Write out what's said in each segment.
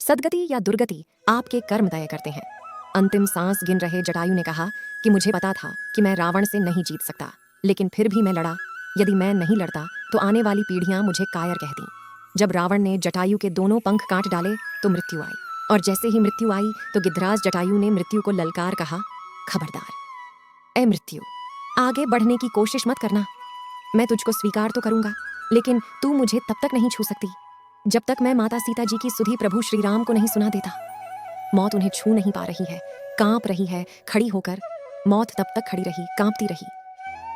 सदगति या दुर्गति आपके कर्म तय करते हैं। अंतिम सांस गिन रहे जटायु ने कहा कि मुझे पता था कि मैं रावण से नहीं जीत सकता, लेकिन फिर भी मैं लड़ा। यदि मैं नहीं लड़ता तो आने वाली पीढ़ियां मुझे कायर कहती। जब रावण ने जटायु के दोनों पंख काट डाले तो मृत्यु आई, और जैसे ही मृत्यु आई तो गिद्धराज जटायु ने मृत्यु को ललकार कहा, खबरदार ए मृत्यु, आगे बढ़ने की कोशिश मत करना। मैं तुझको स्वीकार तो करूंगा, लेकिन तू मुझे तब तक नहीं छू सकती जब तक मैं माता सीता जी की सुधि प्रभु श्री राम को नहीं सुना देता। मौत उन्हें छू नहीं पा रही है, कांप रही है खड़ी होकर। मौत तब तक खड़ी रही, कांपती रही।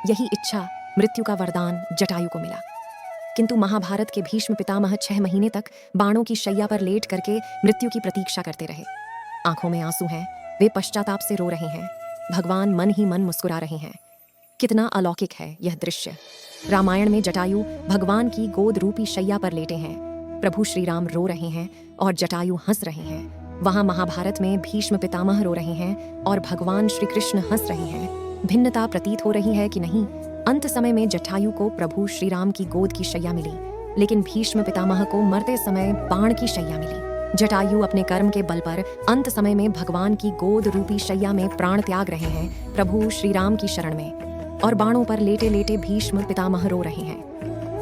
यही इच्छा, मृत्यु का वरदान जटायु को मिला। किंतु महाभारत के भीष्म पितामह 6 महीने तक बाणों की शैया पर लेट करके मृत्यु की प्रतीक्षा करते रहे। आंखों में आंसू हैं, वे पश्चाताप से रो रहे हैं। भगवान मन ही मन मुस्कुरा रहे हैं। कितना अलौकिक है यह दृश्य। रामायण में जटायु भगवान की गोद रूपी शैया पर लेटे हैं। प्रभु श्री राम रो रहे हैं और जटायु हंस रहे हैं। वहां महाभारत में भीष्म पितामह रो रहे हैं और भगवान श्री कृष्ण हंस रहे हैं। भिन्नता प्रतीत हो रही है कि नहीं? अंत समय में जटायु को प्रभु श्री राम की गोद की शैया मिली, लेकिन भीष्म पितामह को मरते समय बाण की शैया मिली। जटायु अपने कर्म के बल पर अंत समय में भगवान की गोद रूपी शैया में प्राण त्याग रहे हैं, प्रभु श्री राम की शरण में, और बाणों पर लेटे लेटे भीष्म पितामह रो रहे हैं।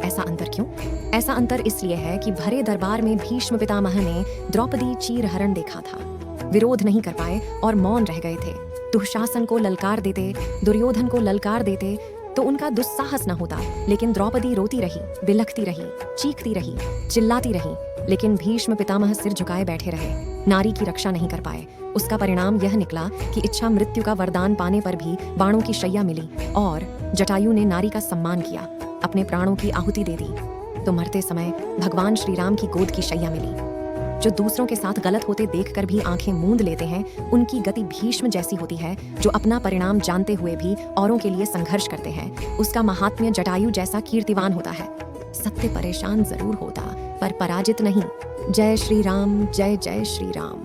ऐसा अंतर क्यों? ऐसा अंतर इसलिए है कि भरे दरबार में भीष्म पितामह ने द्रौपदी चीरहरण देखा था। विरोध नहीं कर पाए और मौन रह गए थे। दुशासन को ललकार देते, दुर्योधन को ललकार देते तो उनका दुस्साहस न होता, लेकिन द्रौपदी रोती रही, बिलखती रही, चीखती रही, चिल्लाती रही, लेकिन भीष्म पितामह सिर झुकाए बैठे रहे, नारी की रक्षा नहीं कर पाए। उसका परिणाम यह निकला कि इच्छा मृत्यु का वरदान पाने पर भी बाणों की शैया मिली और जटायु ने नारी का सम्मान किया, अपने प्राणों की आहुति दे दी, तो मरते समय भगवान श्री राम की गोद की शैया मिली। जो दूसरों के साथ गलत होते देखकर भी आंखें मूंद लेते हैं, उनकी गति भीष्म जैसी होती है। जो अपना परिणाम जानते हुए भी औरों के लिए संघर्ष करते हैं, उसका महात्म्य जटायु जैसा कीर्तिवान होता है। सत्य परेशान जरूर होता, पर पराजित नहीं। जय श्री राम, जय जय श्री राम।